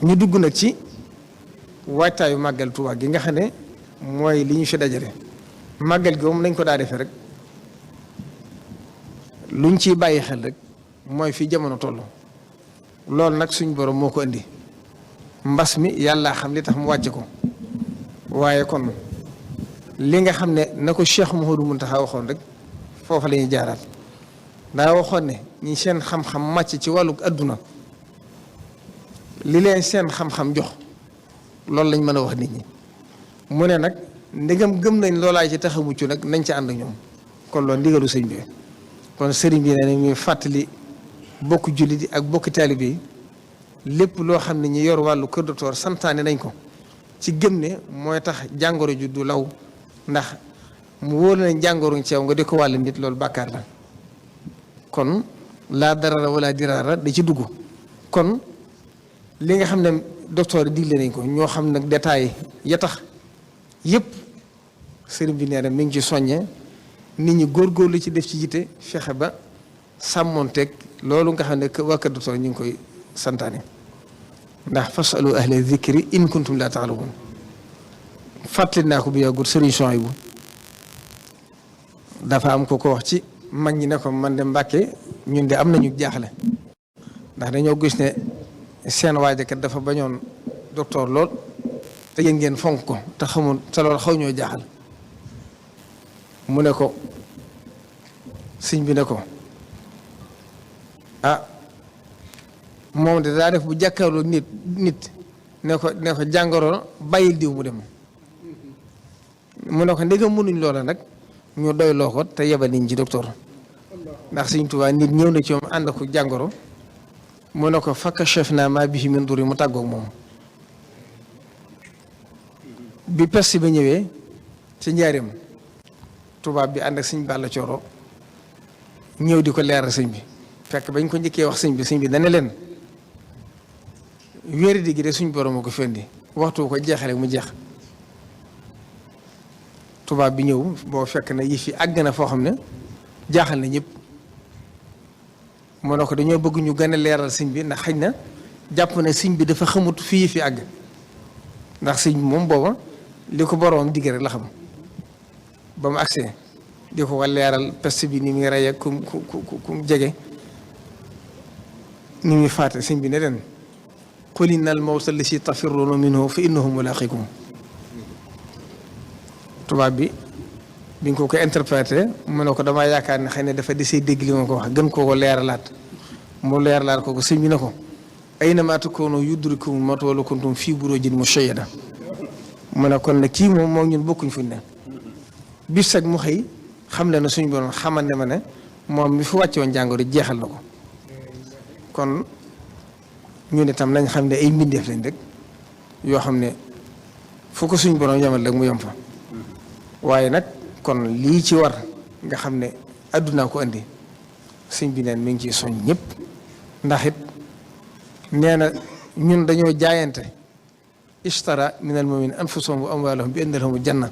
ñu dugg nag ci waajtaayu màggal Tuubaa gi nga xam ne mooy li ñu fi dajale màggal gi moom nañ ko daa defee rek luñ ciy bàyyi xel rek mooy fi jamono toll loolu nag suñ borom moo ko indi mbas mi yàlla xam li tax mu wàcce ko waaye kon li nga xam ne na ko Cheikh Mouhamadou Mountakha waxoon rek foofa la ñuy jaaraat daa waxoon ne ñi seen xam-xam màcc ci wàllu adduna li leen seen xam-xam jox loolu lañ mën a wax nit ñi mu ne nag ndegam gëm nañ loolaay ci tax a mucc nag nañ ci ànd ak ñoom kon loolu ndigalu sëñ bi kon sëriñ bi ne muy fàttali bokk jullit yi ak bokk taalibe yi lépp loo xam ne ñi yor wàllu kër docteur santaane nañ ko ci gëm ne mooy tax jàngoro ju du law ndax mu wóor nañ jàngoro ci yow nga di ko wàll nit loolu bàkkaar la kon laa darara wala diraara da ci dugg kon li nga xam ne docteur yi digle nañ ko ñoo xam nag détail ya tax yëpp sëriñ bi nee na mi ngi ci soññe nit ñi góorgóorlu ci def ci jite fexe ba sàmmonteeg loolu nga xam ne waa kër docteur ñu ngi koy santaane ndax fasalu ahla zikri in kuntum laa ta'lamun fàttali naa ko bu yàggul sëriñ Souhaïbou dafa am ko wax ci mag ñi ne ko man de Mbàkke ñun de am nañu jaaxle ndax dañoo gis ne seen waajakat dafa bañoon docteur lool te yéen ngeen fonk ko te xamul te loolu xaw ñoo jaaxal mu ne ko sëñ bi ne ko ah moom de daa def bu jàkkaarloo nit ne ko jàngoro bàyyil diw mu dem mu ne ko ndegam mënuñ loola nag ñu doy loo ko te yebal niñ ci docteur ndax Sëñ Tuubaa nit ñëw na ci moom ànd ko jàngoro mu ne ko fakashafnaa maa bihi min durrin mu tàggoog moom bi peste ba ñëwee ci njaareem tubaab bi ànd ak sëñ Balla Cooro ñëw di ko leeral sëñ bi fekk bañ ko njëkkee wax sëñ bi dana leen wéeri di gi de suñ borom a ko fendi waxtu ko jeexale mu jeex tubaab bi ñëw boo fekk na yëf yi àgg na foo xam ne jaaxal na ñëpp moo ne ko dañoo bëgg ñu gën a leeral sëñ bi ndax xëy na jàpp ne sëñ bi dafa xamut fii yëf yi àgg ndax sëñ bi moom booba li ko boroom digg rek la xam ba mu agsee di ko leeral peste bi ni muy rey kum jege ni muy faate sëñ bi ne leen qul inna al mawta allazii tafirruuna minhu fa innahu mulaaqiikum tubaab bi nga ko interprété mu ne ko damaa yaakaar ne xëy na dafa desee dégg li ma ko wax gën koo ko leeralaat mu leeralaat ko sëñ bi ne ko aynamaa takuunu yudrikkumul mawtu walaw kuntum fii buruujin mushayyada mu ne kon nag kii moom moo ñun bokkuñ fuñ ne bis sag mu xëy xam le na suñu borom xamal ne ma ne moom mi fi wàcce woon jàngoro jeexal na ko kon ñu ne tam nañ xam ne ay mbindeef lañ rek yoo xam ne fu ko suñu borom yamal rek mu yem fa waaye nag kon lii ci war nga xam ne àddunaa ko andi sëñ bi neen mi ngi ciy soñ ñëpp ndax it nee na ñun dañoo jaayante ishtara minal mu'minina anfusahum wa amwaalahum bi anna lahumul janna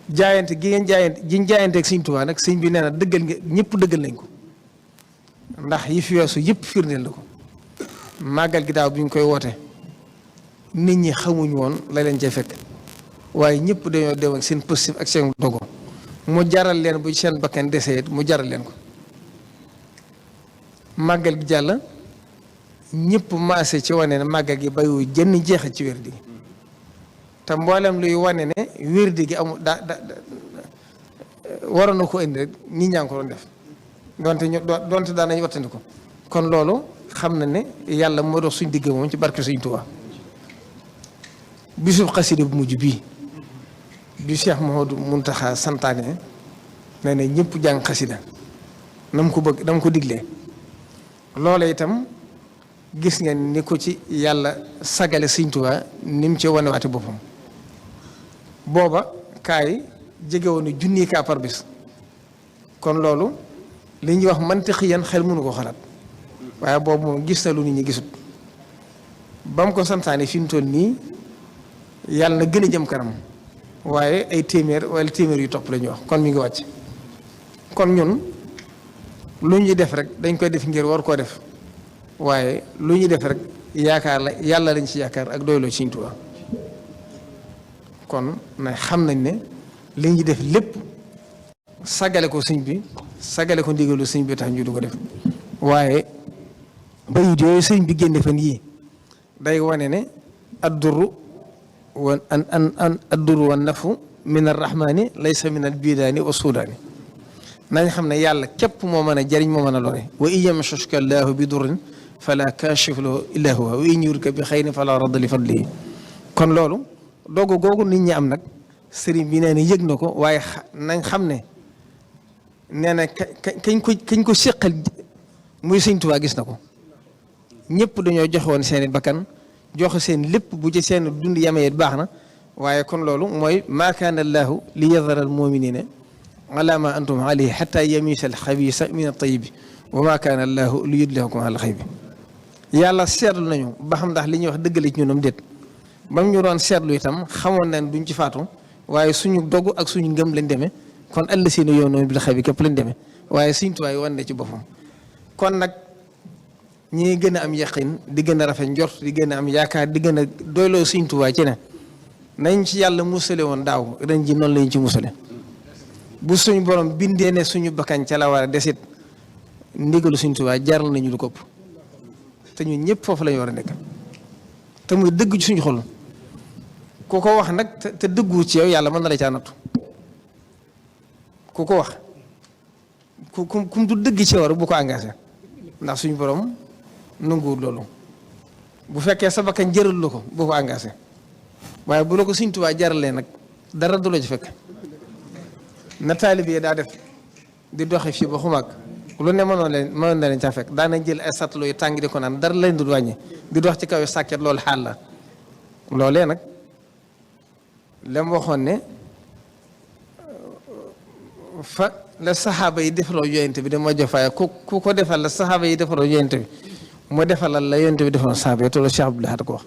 jaayante gi ngeen jaayanteeg sëñ Tuubaa nag sëñ bi nee na dëggal nga ñëpp dëggal nañ ko ndax yi fi weesu yëpp firndeel la ko màggal gi daaw bi ñu koy woote nit ñi xamuñ woon la leen cay fekk waaye ñëpp dañoo dem ak seen positif ak seen dogo mu jaral leen bu seen bakkan desee mu jaral leen ko màggal gi jàll ñëpp maase ci wane ne màggal gi bayu jënn jeexal ci wér di te mboolem luy wane ne wér di gi amul waroon na ko indi rek nit ñaa ngi ko doon def donte daan nañu wattandi ko kon loolu xam na ne yàlla moo dox suñ digg moom ci barke Sëñ Tuubaa bisub xasida bu mujj bii bi Cheikh Mouhamadou Mountakha santaane nee na ñëpp jàng xasida na mu ko bëgg na mu ko diglee loola itam gis ngeen ni ko ci yàlla sagale Sëñ Tuubaa ni mu ci wanewaate boppam booba kaay jege woon junni kaa par bis kon loolu li ñuy wax mantiqiyan xel mënu ko xalaat waaye boobu moom gis na lu nit ñi gisut ba mu ko santaane fi mu toll nii yàlla na gën a jëm kanam waaye ay téeméer wala téeméer yu topp la ñuy wax kon mi ngi wàcc kon ñun lu ñuy def rek dañ koy def ngir war koo def waaye lu ñuy def rek yaakaar la yàlla lañ ci yaakaar ak doyloo Sëriñ Tuubaa kon na xam nañ ne li ñu def lépp sagale ko sëñ bi sagale ko ndigalu sëñ bi tax ñu du ko def waaye bayit yooyu sëñ bi génne fan yii day wane ne addurru wa addurru wa nafu min arrahmani laysa min albidaani wa suudaani nañ xam ne yàlla képp moo mën a jariñ moo mën a lore wa in yamshuska llaahu bi durrin fala kaashifa lahu illa huwa wa in yuridka bi xayrin fala radda li fadlihi kon loolu doogu googu nit ñi am nag sëriñ bi nee na yëg na ko waaye nañ xam ne nee na kañ ko séqal muy Sëriñ Tuubaa gis na ko ñëpp dañoo joxe woon seen i bakkan joxe seen lépp bu ci seen dund yamee baax na waaye kon loolu mooy maa kaana allaahu li yadara al muminina ala ma antum alayhi xata yamisa al xabisa min al tayibi wa maa kaana allaahu li yudlihakum ala xaybi yàlla seetlu nañu ba xam ndax li ñuy wax dëggale ci ñunam déet ba mu ñu doon seetlu itam xamoon nañ duñ ci faatu waaye suñu dogu ak suñu ngëm lañ demee kon àll si ne yow noonu bil xaybi képp lañ demee waaye Sëriñ Tuubaa yi wan na ci boppam kon nag ñi gën a am yaqin di gën a rafet njort di gën a am yaakaar di gën a doyloo Sëriñ Tuubaa ci ne nañ ci yàlla musale woon daaw ren ji noonu lañ ci musale bu suñu borom bindee ne suñu bakkan ca la war a desit ndigalu Sëriñ Tuubaa jaral nañu lu kopp te ñun ñëpp foofu lañu war a nekk te muy dëgg ci suñu xol ku ko wax nag te dëggu ci yow yàlla mën na la caa nattu ku ko wax ku du dëgg ci yow rek bu ko engagé ndax suñu borom nanguwul loolu bu fekkee sa bakkan jëral la ko boo ko engagé waaye bu la ko Sëriñ Tuubaa jaralee nag dara du la ci fekk na taalibe yi daa def di doxe fii ba xumaag lu ne mënoon na leen caa fekk daana jël ay satlo yu tàng di ko naan dara leen du wàññi di dox ci kaw sàkket loolu xaal la loolee nag lam waxoon ne fa la saxaaba yi defaloo yonent bi dama jofaay ku ko defal la saxaaba yi defaloo yonent bi moo defalal la yonent bi defaloo saxaaba yi te loolu Cheikh Abdoul Ahad ko wax